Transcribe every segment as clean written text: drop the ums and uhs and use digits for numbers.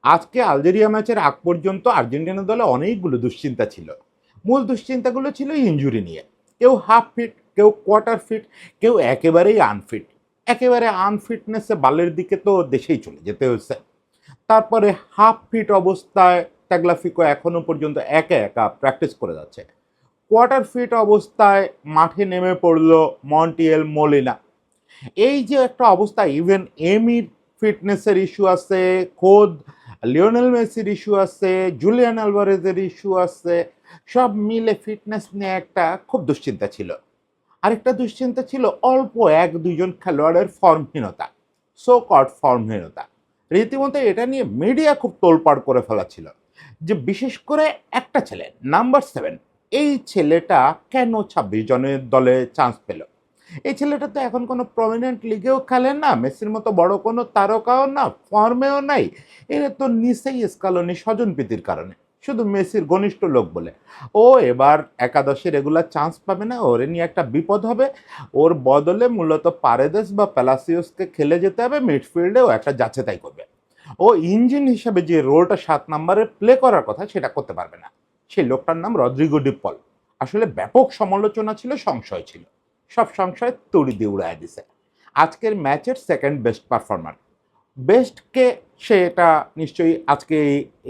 আজকে আলজেরিয়া ম্যাচের আগ পর্যন্ত আর্জেন্টিনা দলে অনেকগুলো দুশ্চিন্তা ছিল। মূল দুশ্চিন্তাগুলো ছিল ইনজুরি নিয়ে। কেউ হাফ ফিট, কেউ কোয়ার্টার ফিট, কেউ একেবারেই আনফিট। একেবারে আনফিটনেসে বালের দিকে তো দেশেই চলে যেতে হয়েছে। তারপরে হাফ ফিট অবস্থায় ট্যাগলাফিকো এখনো পর্যন্ত একা একা প্র্যাকটিস করে যাচ্ছে। কোয়ার্টার ফিট অবস্থায় মাঠে নেমে পড়লো মন্টিয়েল মোলিনা। এই যে একটা অবস্থা, ইভেন এমির ফিটনেসের ইস্যু আছে, খোদ লিওনেল মেসির ইস্যু আছে, জুলিয়ান আলভারেজের ইস্যু আছে, সব মিলে ফিটনেস নিয়ে একটা খুব দুশ্চিন্তা ছিল। আরেকটা দুশ্চিন্তা ছিল অল্প এক দুজন খেলোয়াড়ের ফর্মহীনতা, সো কট ফর্মহীনতা। রীতিমতো এটা নিয়ে মিডিয়া খুব তোলপাড় করে ফেলা ছিল, যে বিশেষ করে একটা ছেলে নাম্বার 7, এই ছেলেটা কেন 26 জনের দলে চান্স পেল। এই ছেলেটা তো এখন কোনো প্রমিনেন্ট লিগেও খেলে না, মেসির মতো বড় কোনো তারকাও না, ফর্মেও নাই। এরা তো নিচেই স্কালনি স্বজনপ্রীতির কারণে, শুধু মেসির ঘনিষ্ঠ লোক বলে। ও এবার একাদশে রেগুলার চান্স পাবে না, ওরে নিয়ে একটা বিপদ হবে। ওর বদলে মূলত পারেদেস বা প্যালাসিওসকে খেলে যেতে হবে, মিডফিল্ডেও একটা যাচ্ছে তাই করবে। ও ইঞ্জিন হিসাবে যে রোলটা 7 নম্বরে প্লে করার কথা সেটা করতে পারবে না। সেই লোকটার নাম রদ্রিগো ডি পল। আসলে ব্যাপক সমালোচনা ছিল, সংশয় ছিল, সব সংশয় তড়ি দিয়ে উড়ায় দিছে। আজকের ম্যাচের সেকেন্ড বেস্ট পারফর্মার, বেস্টকে সেটা নিশ্চয়ই আজকে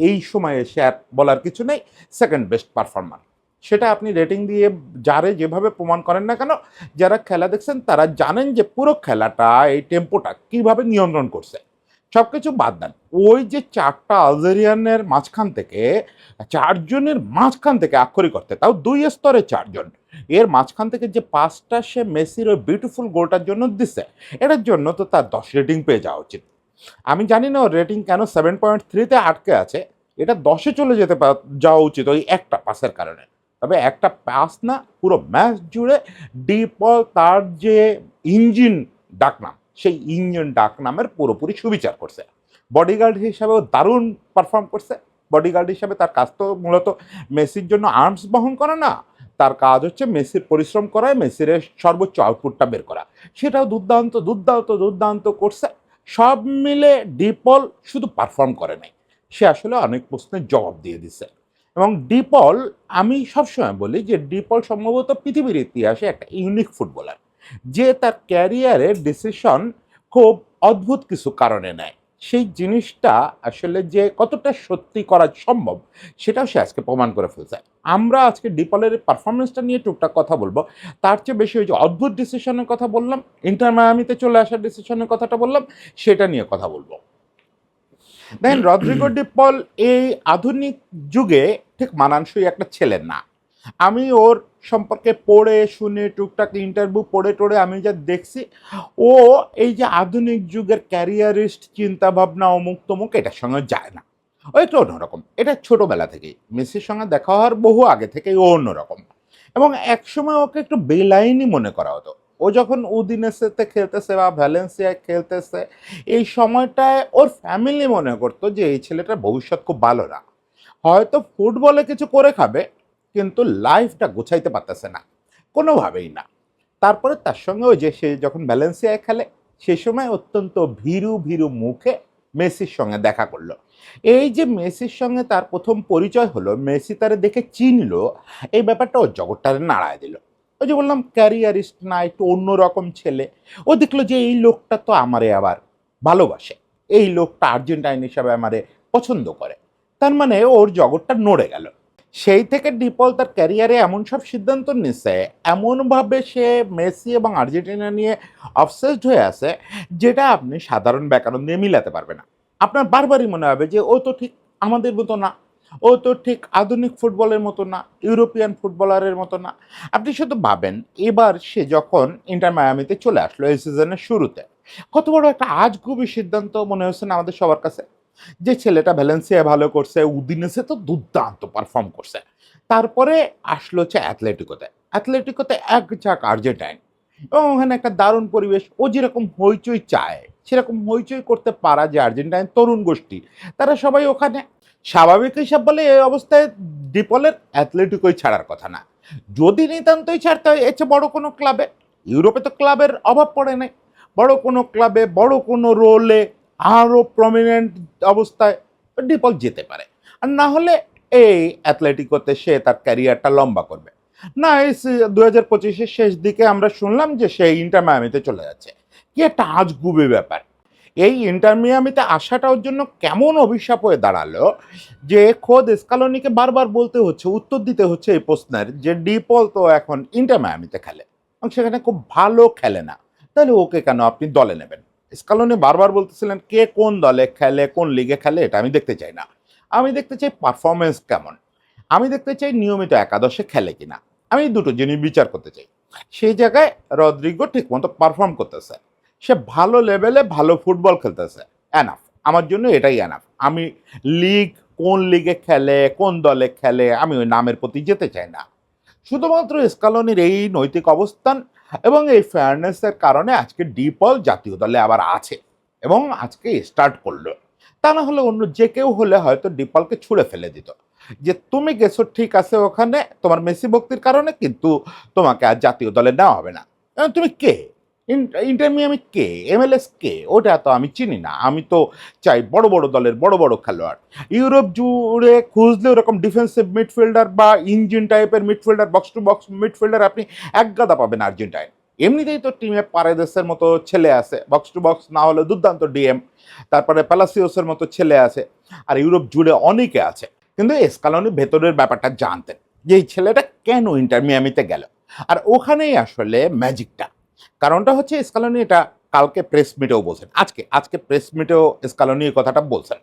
এই সময়ে সে আর বলার কিছু নেই। সেকেন্ড বেস্ট পারফর্মার সেটা আপনি রেটিং দিয়ে যারে যেভাবে প্রমাণ করেন না কেন, যারা খেলা দেখছেন তারা জানেন যে পুরো খেলাটা এই টেম্পোটা কিভাবে নিয়ন্ত্রণ করছে। সব কিছু বাদ দেন, ওই যে 4টা আলজেরিয়ানের মাঝখান থেকে, 4জনের মাঝখান থেকে আক্ষরিক অর্থে, তাও 2 স্তরে 4জন, এর মাঝখান থেকে যে 5টা সে মেসির ওই বিউটিফুল গোলটার জন্য দিচ্ছে, এটার জন্য তো তার 10 রেটিং পেয়ে যাওয়া উচিত। আমি জানি না ওর রেটিং কেন 7.3-তে আটকে আছে। এটা 10-এ চলে যাওয়া উচিত ওই একটা পাসের কারণে। তবে একটা পাস না, পুরো ম্যাচ জুড়ে ডিপল তার যে ইঞ্জিন ডাকনাম, সেই ইঞ্জিন ডাকনামের পুরোপুরি সুবিচার করছে। বডিগার্ড হিসাবেও দারুণ পারফর্ম করছে। বডিগার্ড হিসাবে তার কাজ তো মূলত মেসির জন্য আর্মস বহন করা না, তার কাজ হচ্ছে মেসির পরিশ্রম করায় মেসির সর্বোচ্চ আউটপুটটা বের করা। সেটাও দুর্দান্ত দুর্দান্ত দুর্দান্ত করছে। সব মিলে ডিপল শুধু পারফর্ম করে নাই, সে আসলে অনেক প্রশ্নের জবাব দিয়ে দিছে। এবং ডিপল, আমি সবসময় বলি যে ডিপল সম্ভবত পৃথিবীর ইতিহাসে একটা ইউনিক ফুটবলার, যে তার ক্যারিয়ারের ডিসিশন খুব অদ্ভুত কিছু কারণে নেয়। সেই জিনিসটা আসলে যে কতটা সত্যি করা সম্ভব সেটাও সে আজকে প্রমাণ করে ফেলছে। আমরা আজকে ডিপলের পারফরমেন্সটা নিয়ে টুকটাক কথা বলবো, তার চেয়ে বেশি ওই যে অদ্ভুত ডিসিশনের কথা বললাম, ইন্টার মায়ামিতে চলে আসার ডিসিশনের কথাটা বললাম, সেটা নিয়ে কথা বলবো। দেখেন, রদ্রিগো ডি পল এই আধুনিক যুগে ঠিক মানানসই একটা ছেলে না। আমি ওর সম্পর্কে পড়ে শুনে টুকটাক ইন্টারভিউ পড়ে টড়ে আমি যা দেখছি, ও এই যে আধুনিক যুগের ক্যারিয়ারিস্ট চিন্তা ভাবনা অমুক তমুক এটার সঙ্গে যায় না। ও একটু অন্যরকম, এটা ছোটবেলা থেকেই মেসির সঙ্গে দেখা হওয়ার বহু আগে থেকেই ও অন্যরকম। এবং একসময় ওকে একটু বেলাইনই মনে করা হতো। ও যখন উদিনেসেতে খেলতেছে বা ভ্যালেন্সিয়ায় খেলতেছে, এই সময়টায় ওর ফ্যামিলি মনে করতো যে এই ছেলেটার ভবিষ্যৎ খুব ভালো না, হয়তো ফুটবলে কিছু করে খাবে কিন্তু লাইফটা গোছাইতে পারতেছে না, কোনোভাবেই না। তারপরে তার সঙ্গে ওই যে সে যখন ভ্যালেন্সিয়ায় খেলে, সেই সময় অত্যন্ত ভীরু ভীরু মুখে মেসির সঙ্গে দেখা করলো। এই যে মেসির সঙ্গে তার প্রথম পরিচয় হলো, মেসি তারে দেখে চিনলো, এই ব্যাপারটা ওর জগৎটারে নাড়ায় দিল। ওই যে বললাম ক্যারিয়ারিস্ট না, একটু অন্যরকম ছেলে। ও দেখলো যে এই লোকটা তো আমারে আবার ভালোবাসে, এই লোকটা আর্জেন্টাইন হিসাবে আমারে পছন্দ করে, তার মানে ওর জগৎটা নড়ে গেল। সেই থেকে ডিপল তার ক্যারিয়ারে এমন সব সিদ্ধান্ত নিচ্ছে, এমনভাবে সে মেসি এবং আর্জেন্টিনা নিয়ে অবসেসড হয়ে আছে, যেটা আপনি সাধারণ ব্যাকরণ দিয়ে মিলাতে পারবে না। আপনার বারবারই মনে হবে যে ও তো ঠিক আমাদের মতো না, ও তো ঠিক আধুনিক ফুটবলের মতো না, ইউরোপিয়ান ফুটবলারের মতো না। আপনি শুধু ভাবেন, এবার সে যখন ইন্টার মায়ামিতে চলে আসলো এই সিজনের শুরুতে, কত বড় একটা আজগুবি সিদ্ধান্ত মনে হচ্ছে না আমাদের সবার কাছে। যে ছেলেটা ভ্যালেন্সিয়া ভালো করছে, উদিনেসে তো দুর্দান্ত পারফর্ম করছে, তারপরে আসলো হচ্ছে অ্যাথলেটিকোতে। অ্যাথলেটিকোতে এক ঝাঁক আর্জেন্টাইন, এবং ওখানে একটা দারুণ পরিবেশ। ও যেরকম হইচই চায় সেরকম হইচই করতে পারা যে আর্জেন্টাইন তরুণ গোষ্ঠী, তারা সবাই ওখানে। স্বাভাবিক হিসাব বলে এই অবস্থায় ডিপলের অ্যাথলেটিকোই ছাড়ার কথা না। যদি নিতান্তই ছাড়তে হয় এর চেয়ে বড় কোনো ক্লাবে, ইউরোপে তো ক্লাবের অভাব পড়ে নাই, বড় কোনো ক্লাবে বড় কোনো রোলে আরও প্রমিনেন্ট অবস্থায় ডিপল যেতে পারে। আর না হলে এই অ্যাথলেটিকোতে সে তার ক্যারিয়ারটা লম্বা করবে। না, এই 2025-এর শেষ দিকে আমরা শুনলাম যে সে ইন্টার মায়ামিতে চলে যাচ্ছে। কি একটা আজগুবি ব্যাপার। এই ইন্টার মিয়ামিতে আসাটা ওর জন্য কেমন অভিশাপ হয়ে দাঁড়ালো যে খোদ স্কালোনিকে বারবার বলতে হচ্ছে, উত্তর দিতে হচ্ছে এই প্রশ্নের যে ডিপল তো এখন ইন্টার মায়ামিতে খেলে এবং সেখানে খুব ভালো খেলে না, তাহলে ওকে কেন আপনি দলে নেবেন? স্কালোনি বারবার বলতেছিলেন কে কোন দলে খেলে, কোন লিগে খেলে এটা আমি দেখতে চাই না, আমি দেখতে চাই পারফরমেন্স কেমন, আমি দেখতে চাই নিয়মিত একাদশে খেলে কিনা, আমি এই দুটো জিনিস বিচার করতে চাই। সেই জায়গায় রদ্রিগো ঠিকমতো পারফর্ম করতেছে, সে ভালো লেভেলে ভালো ফুটবল খেলতেছে, এনাফ, আমার জন্য এটাই এনাফ। আমি লিগ, কোন লিগে খেলে, কোন দলে খেলে, আমি ওই নামের প্রতি যেতে চাই না। শুধুমাত্র স্কালোনির এই নৈতিক অবস্থান এবং এই ফেয়ারনেসের কারণে আজকে ডিপল জাতীয় দলে আবার আছে এবং আজকে স্টার্ট করলো। তা না হলে অন্য যে কেউ হলে হয়তো ডিপলকে ছুঁড়ে ফেলে দিত যে তুমি গেছো ঠিক আছে ওখানে তোমার মেসি ভক্তির কারণে, কিন্তু তোমাকে আর জাতীয় দলে নেওয়া হবে না। তুমি কে? ইন্টার মিয়ামি কে? এমএলএস কে? ওটা তো আমি চিনি না। আমি তো চাই বড় বড় দলের বড় বড় খেলোয়াড়। ইউরোপ জুড়ে খুঁজলে ওরকম ডিফেন্সিভ মিডফিল্ডার বা ইঞ্জিন টাইপের midfielder, box to box midfielder আপনি এক গাদা পাবেন আর্জেন্টাইন। এমনিতেই তো টিমে পারেদেসের মতো ছেলে আছে, বক্স টু বক্স না হলে দুর্দান্ত ডিএম, তারপরে প্যালাসিওসের মতো ছেলে আছে, আর ইউরোপ জুড়ে অনেকে আছে। কিন্তু স্কালোনি ভেতরের ব্যাপারটা জানতেন যে এই ছেলেটা কেন ইন্টার মিয়ামিতে গেল, আর ওখানেই আসলে ম্যাজিকটা। কারণটা হচ্ছে স্কালোনি এটা কালকে প্রেস মিটেও বলছেন, আজকে প্রেস মিটেও স্কালোনি এই কথাটা বলছেন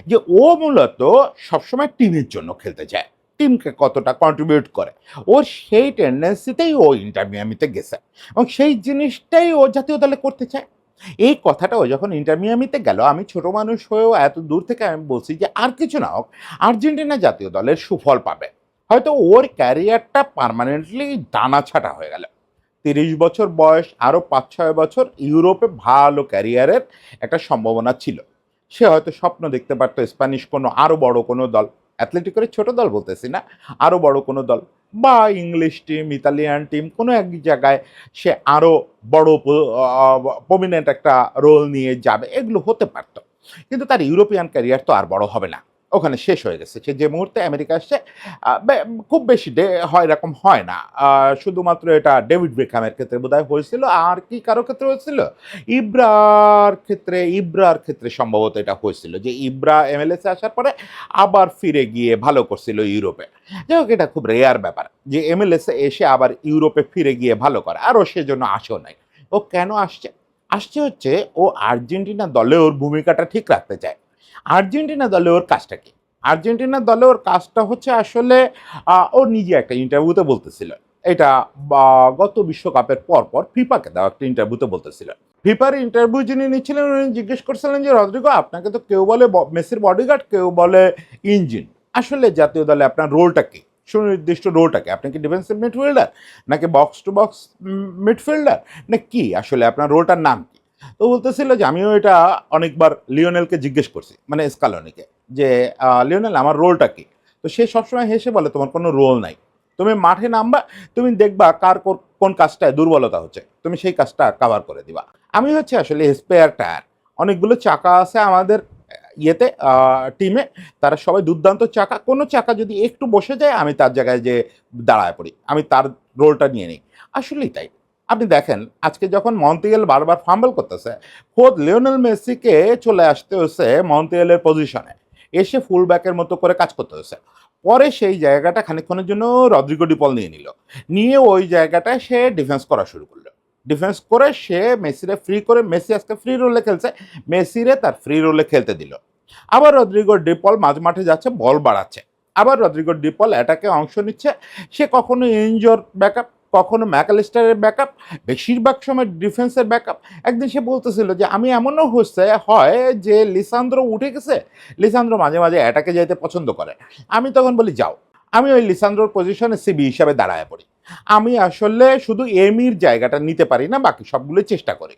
যে ও মূলত সবসময় টিমের জন্য খেলতে চায়, টিমকে কতটা কন্ট্রিবিউট করে, ওর সেই টেন্ডেন্সিতেই ও ইন্টার মিয়ামিতে গেছে এবং সেই জিনিসটাই ও জাতীয় দলে করতে চায়। এই কথাটা ও যখন ইন্টার মিয়ামিতে গেল, আমি ছোট মানুষ হয়েও এত দূর থেকে আমি বলছি যে আর কিছু না হোক আর্জেন্টিনা জাতীয় দলের সুফল পাবে, হয়তো ওর ক্যারিয়ারটা পার্মানেন্টলি ডানা ছাটা হয়ে গেল। 30 বছর বয়স, আরও 5-6 বছর ইউরোপে ভালো ক্যারিয়ারের একটা সম্ভাবনা ছিল। সে হয়তো স্বপ্ন দেখতে পারতো স্প্যানিশ কোনো আরও বড় কোনো দল, অ্যাথলেটিকের ছোট দল বলতেছি না, আরও বড় কোনো দল, বা ইংলিশ টিম, ইতালিয়ান টিম, কোনো এক জায়গায় সে আরও বড় প্রমিনেন্ট একটা রোল নিয়ে যাবে, এগুলো হতে পারতো। কিন্তু তার ইউরোপিয়ান ক্যারিয়ার তো আর বড় হবে না, ওখানে শেষ হয়ে গেছে। সে যে মুহূর্তে আমেরিকা আসছে, খুব বেশি হয় এরকম হয় না। শুধুমাত্র এটা ডেভিড বেকহামের ক্ষেত্রে বোধহয় হয়েছিল, আর কি কারো ক্ষেত্রে হয়েছিল, ইব্রার ক্ষেত্রে সম্ভবত এটা হয়েছিল যে ইব্রা এমএলএসে আসার পরে আবার ফিরে গিয়ে ভালো করছিল ইউরোপে। যাই হোক, এটা খুব রেয়ার ব্যাপার যে এমএলএসে এসে আবার ইউরোপে ফিরে গিয়ে ভালো করে, আর ও সেজন্য আসেও নাই। ও কেন আসছে? আসছে হচ্ছে ও আর্জেন্টিনা দলে ওর ভূমিকাটা ঠিক রাখতে চায়। আর্জেন্টিনা দলে ওর কাজটা কি? আর্জেন্টিনা দলে ওর কাজটা হচ্ছে আসলে ও নিজে একটা ইন্টারভিউতে বলতেছিল, এটা গত বিশ্বকাপের পর ফিফাকে দেওয়া একটা ইন্টারভিউতে বলতেছিল। ফিফার ইন্টারভিউ যিনি নিচ্ছিলেন উনি জিজ্ঞেস করছিলেন যে রদ্রিগো, আপনাকে তো কেউ বলে মেসির বডিগার্ড, কেউ বলে ইঞ্জিন, আসলে জাতীয় দলে আপনার রোলটা কি? সুনির্দিষ্ট রোলটা কি? আপনি কি ডিফেন্সিভ মিডফিল্ডার, নাকি বক্স টু বক্স মিডফিল্ডার, না কি আসলে আপনার রোলটার নাম কি? তো বলতেছিল যে আমিও এটা অনেকবার লিওনেলকে জিজ্ঞেস করছি, মানে স্কালোনিকে, যে লিওনেল আমার রোলটা কি? তো সে সবসময় হেসে বলে তোমার কোনো রোল নাই, তুমি মাঠে নামবা, তুমি দেখবা কার কোন কাজটায় দুর্বলতা হচ্ছে, তুমি সেই কাজটা কাভার করে দিবা। আমি হচ্ছে আসলে স্পেয়ার টায়ার, অনেকগুলো চাকা আছে আমাদের ইয়েতে, টিমে, তারা সবাই দুর্দান্ত চাকা, কোনো চাকা যদি একটু বসে যায় আমি তার জায়গায় যে দাঁড়ায় পড়ি, আমি তার রোলটা নিয়ে নিই। আসলেই তাই। আপনি দেখেন আজকে যখন মন্তিয়াল বারবার ফাম্বল করতেছে, খোদ লিওনেল মেসিকে চলে আসতে হচ্ছে মন্তিয়ালের পজিশনে, এসে ফুল ব্যাকের মতো করে কাজ করতে হচ্ছে। পরে সেই জায়গাটা খানিকক্ষণের জন্য রদ্রিগো ডিপল নিয়ে ওই জায়গাটায় সে ডিফেন্স করা শুরু করলো। ডিফেন্স করে সে মেসিরে ফ্রি করে, মেসি আজকে ফ্রি রোলে খেলছে, মেসিরে তার ফ্রি রোলে খেলতে দিল। আবার রদ্রিগো ডিপল মাঝ মাঠে যাচ্ছে, বল বাড়াচ্ছে, আবার রদ্রিগো ডিপল অ্যাটাকে অংশ নিচ্ছে। সে কখনো ইনজোর ব্যাকআপ, কখনো ম্যাকালিস্টারের ব্যাকআপ, বেশিরভাগ সময় ডিফেন্সের ব্যাকআপ। একদিন সে বলতেছিল যে আমি এমনও হয় যে লিসান্দ্রো উঠে গেছে, লিসান্দ্রো মাঝে মাঝে অ্যাটাকে যাইতে পছন্দ করে, আমি তখন বলি যাও, আমি ওই লিসান্দ্রোর পজিশনে সিবি হিসাবে দাঁড়ায় পড়ি, আমি আসলে শুধু এমির জায়গাটা নিতে পারি না, বাকি সবগুলোই চেষ্টা করি।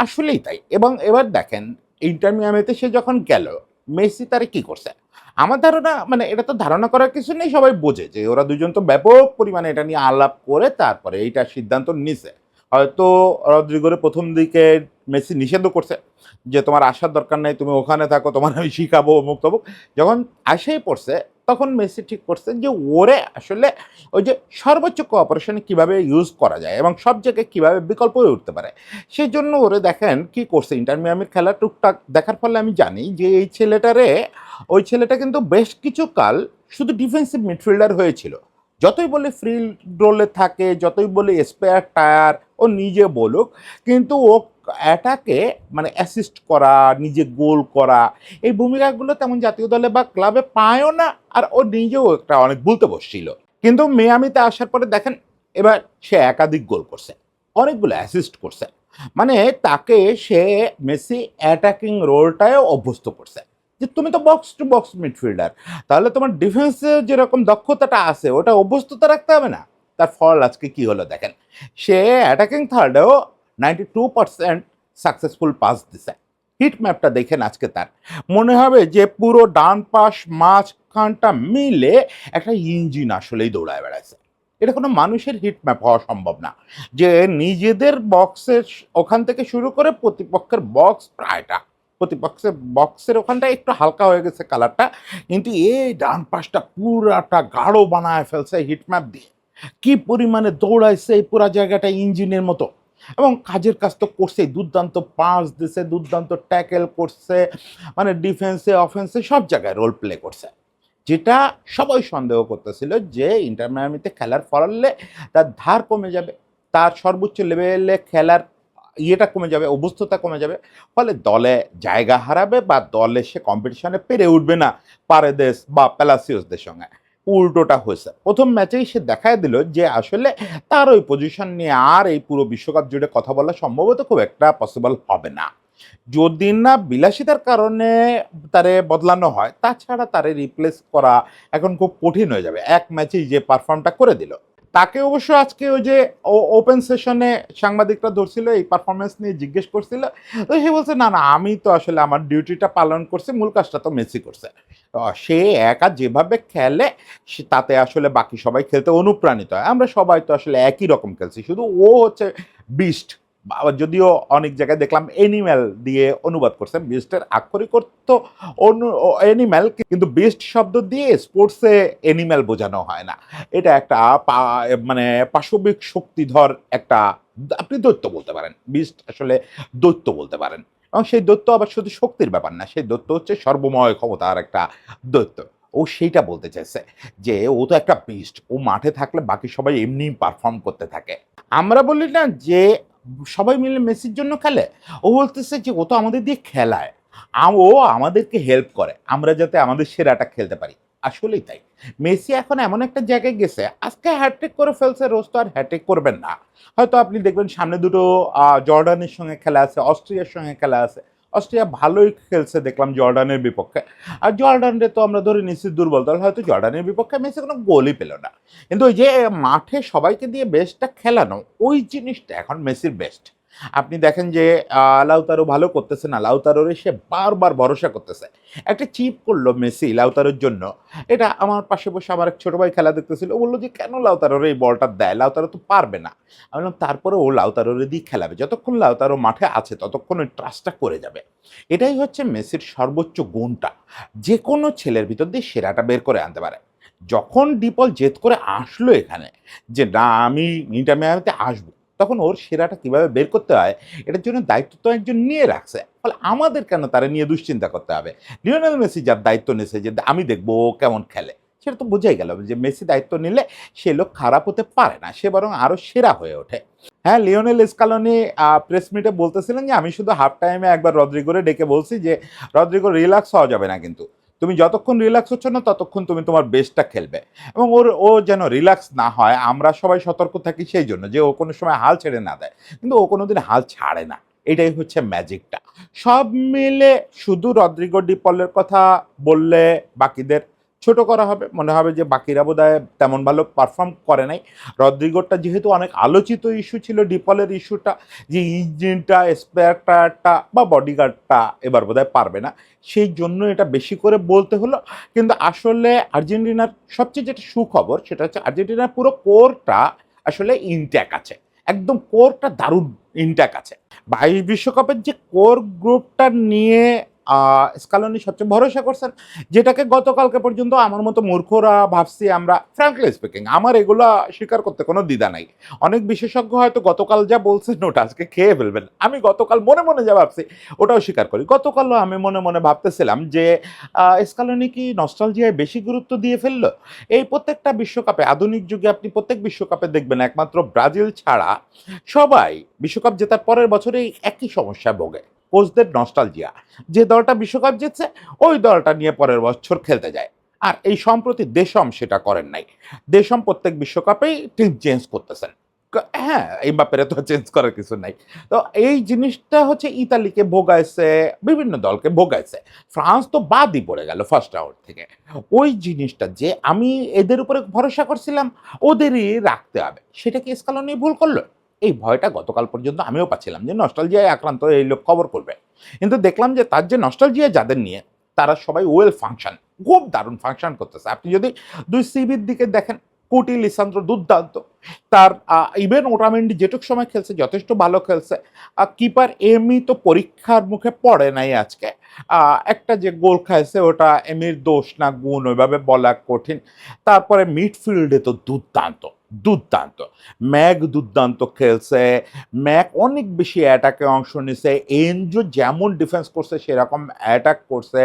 আসলেই তাই। এবং এবার দেখেন ইন্টার মিয়ামিতে সে যখন গেল, মেসি তারে কি করছে? আমার ধারণা, মানে এটা তো ধারণা করার কিছু নেই, সবাই বোঝে যে ওরা দুজন তো ব্যাপক পরিমাণে এটা নিয়ে আলাপ করে তারপরে এইটার সিদ্ধান্ত নিছে। হয়তো রদ্রিগোরে প্রথম দিকে মেসি নিষেধও করছে যে তোমার আসার দরকার নেই, তুমি ওখানে থাকো, তোমার আমি শিখাবো অমুক তমুক। যখন আসেই পড়ছে তখন মেসি ঠিক করছে যে ওরে আসলে ওই যে সর্বোচ্চ কোঅপারেশনে কীভাবে ইউজ করা যায় এবং সব জায়গায় কীভাবে বিকল্প হয়ে উঠতে পারে, সেই জন্য ওরে দেখেন কি করছে। ইন্টার মিয়ামির খেলা টুকটাক দেখার ফলে আমি জানি যে ওই ছেলেটা কিন্তু বেশ কিছু কাল শুধু ডিফেন্সিভ মিডফিল্ডার হয়েছিল। যতই বলে ফ্রি রোলে থাকে, যতই বলে স্পেয়ার টায়ার, ও নিজে বলুক, কিন্তু ও অ্যাটাকে মানে অ্যাসিস্ট করা, নিজে গোল করা, এই ভূমিকাগুলো তেমন জাতীয় দলে বা ক্লাবে পায়ও না। আর ও নিজেও একটা অনেক বলতে বসছিল। কিন্তু মিয়ামিতে আসার পরে দেখেন এবার সে একাধিক গোল করছে, অনেকগুলো অ্যাসিস্ট করছে। মানে তাকে সে মেসি অ্যাটাকিং রোলটায় অভ্যস্ত করছে যে তুমি তো বক্স টু বক্স মিডফিল্ডার, তাহলে তোমার ডিফেন্সে যেরকম দক্ষতাটা আছে ওটা অভ্যস্ততা রাখতে হবে না। তার ফল আজকে কি হলো দেখেন, সে অ্যাটাকিং থার্ডেও 92% সাকসেসফুল পাস দিছে। হিট ম্যাপটা দেখেন আজকে তার, মনে হবে যে পুরো ডান পাশ মাঝখানটা মিলে একটা ইঞ্জিন আসলেই দৌড়ায় বেড়াচ্ছে। এটা কোনো মানুষের হিট ম্যাপ হওয়া সম্ভব না যে নিজেদের বক্সের ওখান থেকে শুরু করে প্রতিপক্ষের বক্স প্রায়টা, প্রতিপক্ষের বক্সের ওখানটা একটু হালকা হয়ে গেছে কালারটা, কিন্তু এই ডান পাশটা পুরাটা গাঢ় বানায় ফেলছে হিটম্যাপ দিয়ে। কি পরিমাণে দৌড়াইছে এই পুরা জায়গাটা ইঞ্জিনের মতো, এবং কাজের কাজ তো করছে, দুর্দান্ত পাস দিছে, দুর্দান্ত ট্যাকেল করছে, মানে ডিফেন্সে অফেন্সে সব জায়গায় রোল প্লে করছে। যেটা সবাই সন্দেহ করতেছিল যে ইন্টার মিয়ামিতে খেলার ফলে তার ধার কমে যাবে, তার সর্বোচ্চ লেভেলে খেলার ইয়েটা কমে যাবে, অভ্যস্ততা কমে যাবে, ফলে দলে জায়গা হারাবে বা দলে সে কম্পিটিশনে পেরে উঠবে না পারেদেস বা প্যালাসিওসদের সঙ্গে। উল্টোটা হয়েছে। প্রথম ম্যাচেই সে দেখায় দিল যে আসলে তার ওই পজিশন নিয়ে আর এই পুরো বিশ্বকাপ জুড়ে কথা বলা সম্ভবত খুব একটা পসিবল হবে না, যদি না বিলাসিতার কারণে তারে বদলানো হয়। তাছাড়া তারে রিপ্লেস করা এখন খুব কঠিন হয়ে যাবে। এক ম্যাচেই যে পারফর্মটা করে দিল, তাকে অবশ্য আজকে ওই যে ওপেন সেশনে সাংবাদিকরা ধরছিল, এই পারফরমেন্স নিয়ে জিজ্ঞেস করছিল, তো সে বলছে না না, আমি তো আসলে আমার ডিউটিটা পালন করছি, মূল কাজটা তো মেসি করছে। সে একা যেভাবে খেলে তাতে আসলে বাকি সবাই খেলতে অনুপ্রাণিত হয়। আমরা সবাই তো আসলে একই রকম খেলছি, শুধু ও হচ্ছে বিস্ট। যদিও অনেক জায়গায় দেখলাম এনিম্যাল দিয়ে অনুবাদ করছে, বিস্টের আক্ষরিক অর্থ এনিম্যাল, কিন্তু বিস্ট শব্দ দিয়ে স্পোর্টসে এনিম্যাল বোঝানো হয় না। এটা একটা মানে পাশবিক শক্তিধর একটা, আপনি দৈত্য বলতে পারেন, বিস্ট আসলে দৈত্য বলতে পারেন। এবং সেই দৈত্য আবার শুধু শক্তির ব্যাপার না, সেই দৈত্য হচ্ছে সর্বময় ক্ষমতার একটা দৈত্য। ও সেইটা বলতে চাইছে যে ও তো একটা বিস্ট, ও মাঠে থাকলে বাকি সবাই এমনি পারফর্ম করতে থাকে। আমরা বলি না যে সবাই মিলে মেসির জন্য খেলে, ও বলতেছে যে ও তো আমাদের দিয়ে খেলায়, ও আমাদেরকে হেল্প করে আমরা যাতে আমাদের সেরাটা খেলতে পারি। আসলেই তাই, মেসি এখন এমন একটা জায়গায় গেছে, আজকে হ্যাটট্রিক করে ফেলছে, রোজ তো আর হ্যাটট্রিক করবেন না। হয়তো আপনি দেখবেন সামনে দুটো জর্ডানের সঙ্গে খেলা আছে, অস্ট্রিয়ার সঙ্গে খেলা আছে। অস্ট্রিয়া ভালোই খেলছে দেখলাম জর্ডানের বিপক্ষে, আর জর্ডানরে তো আমরা ধরে নিচ্ছি দুর্বল দল, হয়তো জর্ডানের বিপক্ষে মেসি কোনো গোলই পেল না। কিন্তু ওই যে মাঠে সবাইকে দিয়ে বেস্টটা খেলানো, ওই জিনিসটা এখন মেসির বেস্ট। আপনি দেখেন যে লাউতারো ভালো করতেছে না, লাউতারোরে সে বারবার ভরসা করতেছে। একটা চিপ করলো মেসি লাউতারোর জন্য, এটা আমার পাশে বসে আমার এক ছোট ভাই খেলা দেখতেছিল, ও বললো যে কেন লাউতারোরে এই বলটা দেয়, লাউতারো তো পারবে না। আমি বললাম তারপরে ও লাউতারোরে দিয়ে খেলাবে, যতক্ষণ লাউতারো মাঠে আছে ততক্ষণ ওই ট্রাস্টটা করে যাবে। এটাই হচ্ছে মেসির সর্বোচ্চ গুণটা, যে কোনো ছেলের ভিতর দিয়ে সেরাটা বের করে আনতে পারে। যখন ডিপল জেদ করে আসলো এখানে যে না আমি ইন্টার মিয়ামিতে আসবো, তখন ওর সেরাটা কিভাবে বের করতে হয় এটার জন্য দায়িত্ব তো একজন নিয়ে রাখছে, ফলে আমাদের কেন তারা নিয়ে দুশ্চিন্তা করতে হবে। লিওনেল মেসি যার দায়িত্ব নিয়েছে যে আমি দেখবো ও কেমন খেলে, সেটা তো বোঝাই গেল যে মেসি দায়িত্ব নিলে সে লোক খারাপ হতে পারে না, সে বরং আরো সেরা হয়ে ওঠে। হ্যাঁ, লিওনেল স্কালোনি প্রেস মিটে বলতেছিলেন যে আমি শুধু হাফ টাইমে একবার রদ্রিগোরে ডেকে বলছি যে রদ্রিগো রিল্যাক্স হওয়া যাবে না, কিন্তু তুমি যতক্ষণ রিল্যাক্স হচ্ছ না ততক্ষণ তুমি তোমার বেস্টটা খেলবে, এবং ও যেন রিল্যাক্স না হয় আমরা সবাই সতর্ক থাকি সেই জন্য যে ও কোনো সময় হাল ছেড়ে না দেয়। কিন্তু ও কোনোদিন হাল ছাড়ে না, এটাই হচ্ছে ম্যাজিকটা। সব মিলে শুধু রদ্রিগো ডিপলের কথা বললে বাকিদের ছোট করা হবে, মনে হবে যে বাকিরা বোধহয় তেমন ভালো পারফর্ম করে নাই। রদ্রিগোরটা যেহেতু অনেক আলোচিত ইস্যু ছিল, ডিপলের ইস্যুটা যে ইঞ্জিনটা, স্পেয়ার টায়ারটা বা বডিগার্ডটা এবার বোধহয় পারবে না, সেই জন্য এটা বেশি করে বলতে হলো। কিন্তু আসলে আর্জেন্টিনার সবচেয়ে যেটা সুখবর সেটা হচ্ছে আর্জেন্টিনার পুরো কোরটা আসলে ইনট্যাক্ট আছে। একদম কোরটা দারুণ ইনট্যাক্ট আছে। ২২ বিশ্বকাপের যে কোর গ্রুপটা নিয়ে স্কালোনি সবচেয়ে ভরসা করছেন, যেটাকে গতকালকে পর্যন্ত আমার মতো মূর্খরা ভাবছি আমরা, ফ্র্যাঙ্কলি স্পিকিং আমার এগুলা স্বীকার করতে কোনো দ্বিধা নাই। অনেক বিশেষজ্ঞ হয়তো গতকাল যা বলছেন ওটা আজকে খেয়ে ফেলবেন। আমি গতকাল মনে, মনে যা ভাবছি ওটাও স্বীকার করি। গতকালও আমি মনে, মনে ভাবতেছিলাম যে স্কালোনি কি নস্টালজিয়ায় বেশি গুরুত্ব দিয়ে ফেলল? এই প্রত্যেকটা বিশ্বকাপে আধুনিক যুগে আপনি প্রত্যেক বিশ্বকাপে দেখবেন একমাত্র ব্রাজিল ছাড়া সবাই বিশ্বকাপ জেতার পরের বছরেই একই সমস্যায় ভোগে। কোচদের নস্টালজিয়া। যে দলটা বিশ্বকাপ জিতছে ওই দলটা নিয়ে পরের বছর খেলতে যায়। আর এই সম্প্রতি দেশম সেটা করেন নাই। দেশম প্রত্যেক বিশ্বকাপেই টিম চেঞ্জ করতেছেন। হ্যাঁ, এমবাপ্পের তো চেঞ্জ করার কিছু নাই। তো এই জিনিসটা হচ্ছে ইতালিকে ভোগাইছে, বিভিন্ন দলকে ভোগাইছে। ফ্রান্স তো বাদই পড়ে গেল ফার্স্ট রাউন্ড থেকে। ওই জিনিসটা যে আমি এদের উপরে ভরসা করছিলাম, ওদেরই রাখতে হবে। সেটা কি স্কালোনি ভুল করলো? এই ভয়টা গতকাল পর্যন্ত আমিও পাচ্ছিলাম যে নস্টালজিয়ায় আক্রান্ত হয়ে এই লোক খবর করবে। কিন্তু দেখলাম যে তার যে নস্টালজিয়া যাদের নিয়ে তারা সবাই ওয়েল ফাংশন, খুব দারুণ ফাংশন করতেছে। আপনি যদি ২ সিবির দিকে দেখেন, কুটি লিসান্দ্র দুর্দান্ত। তার ইভেন ওটামেন্ডি যেটুক সময় খেলছে যথেষ্ট ভালো খেলছে। কিপার এমি তো পরীক্ষার মুখে পড়ে নাই আজকে। একটা যে গোল খাইছে ওটা এমির দোষ না গুণ ওইভাবে বলা কঠিন। তারপরে মিডফিল্ডে তো দুর্দান্ত, দুর্দান্ত। ম্যাক দুর্দান্ত খেলছে। ম্যাক অনেক বেশি অ্যাটাকে অংশ নিছে। এনজো যেমন ডিফেন্স করছে সেরকম অ্যাটাক করছে।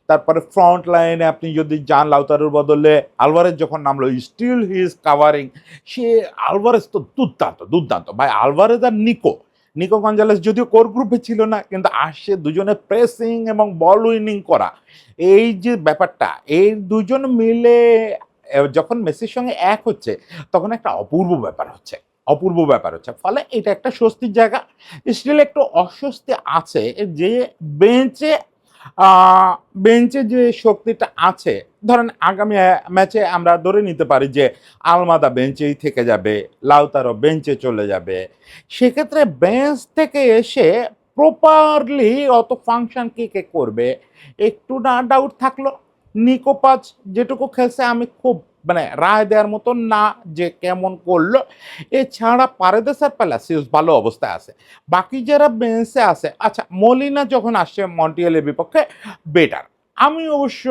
তারপরে ফ্রন্ট লাইনে আপনি যদি যান লাউতারোর বদলে আলভারেজ যখন নামলো স্টিল হি ইজ কাভারিং। সে আলভারেজ তো দুর্দান্ত, দুর্দান্ত। ভাই আলভারেজ আর নিকো, নিকো গঞ্জালেস যদিও কোর গ্রুপে ছিল না কিন্তু আসছে দুজনে প্রেসিং এবং বল উইনিং করা। এই যে ব্যাপারটা এই দুজন মিলে যখন মেসির সঙ্গে এক হচ্ছে তখন একটা অপূর্ব ব্যাপার হচ্ছে, অপূর্ব ব্যাপার হচ্ছে। ফলে এটা একটা স্বস্তির জায়গা। স্টিল একটু অস্বস্তি আছে যে বেঞ্চে আ বেঞ্চে যে শক্তিটা আছে, ধরেন আগামী ম্যাচে আমরা ধরে নিতে পারি যে আলমাদা বেঞ্চেই থেকে যাবে, লাউতারো বেঞ্চে চলে যাবে। সেক্ষেত্রে বেঞ্চ থেকে এসে প্রপারলি অত ফাংশন কে করবে? একটু না ডাউট থাকলো। নিকো পাচ যেটুকু খেলছে আমি খুব মানে রায় দেওয়ার মতন না যে কেমন করলো। এছাড়া পারেদেস আর প্যালাসিওস ভালো অবস্থায় আছে। বাকি যারা বেঞ্চে আছে, আচ্ছা মলিনা যখন আসছে মন্টিয়েলের বিপক্ষে বেটার। আমি অবশ্য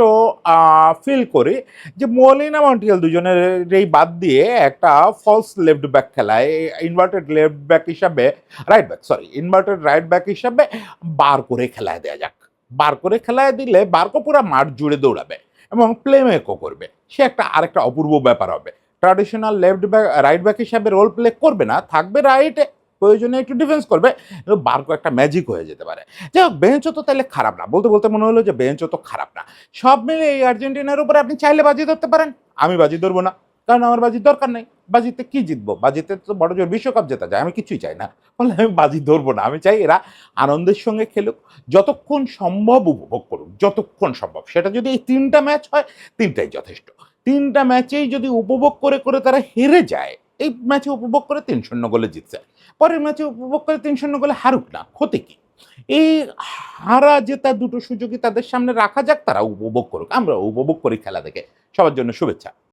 ফিল করি যে মলিনা মন্টিয়েল দুজনেরই বাদ দিয়ে একটা ফলস লেফট ব্যাক খেলায়, ইনভার্টেড লেফট ব্যাক হিসাবে, right back sorry, inverted right back হিসাবে বার করে খেলায় দেয়া যাক। বার করে খেলায় দিলে বারকো পুরা মাঠ জুড়ে দৌড়াবে এবং প্লে মেকও করবে। সে একটা আরেকটা অপূর্ব ব্যাপার হবে। Traditional left back right back হিসাবে রোল প্লে করবে না, থাকবে রাইটে, প্রয়োজনে একটু ডিফেন্স করবে। কিন্তু বারকো একটা ম্যাজিক হয়ে যেতে পারে। যাই হোক বেঞ্চও তো তাহলে খারাপ না। বলতে, বলতে মনে হলো যে বেঞ্চও তো খারাপ না। সব মিলে এই আর্জেন্টিনার উপরে আপনি চাইলে বাজি ধরতে পারেন। আমি বাজি ধরবো না। কারণ আমার বাজির দরকার নেই। বাজিতে কি জিতবো? বাজিতে তো বড় জোর বিশ্বকাপ জেতা যায়। আমি কিছুই চাই না। ফলে আমি বাজি ধরবো না। আমি চাই এরা আনন্দের সঙ্গে খেলুক। যতক্ষণ সম্ভব উপভোগ করুক। যতক্ষণ সম্ভব। সেটা যদি এই ৩ টা ম্যাচ হয় ৩ টাই যথেষ্ট। ৩ টা ম্যাচেই যদি উপভোগ করে তারা হেরে যায়, এই ম্যাচে উপভোগ করে ৩-০ গোলে জিতছে। পরের ম্যাচে উপভোগ করে ৩-০ গোলে হারুক না, ক্ষতি কি? এই হারা জেতা দুটো সুযোগই তাদের সামনে রাখা যাক, তারা উপভোগ করুক। আমরা উপভোগ করি খেলা দেখে। সবার জন্য শুভেচ্ছা।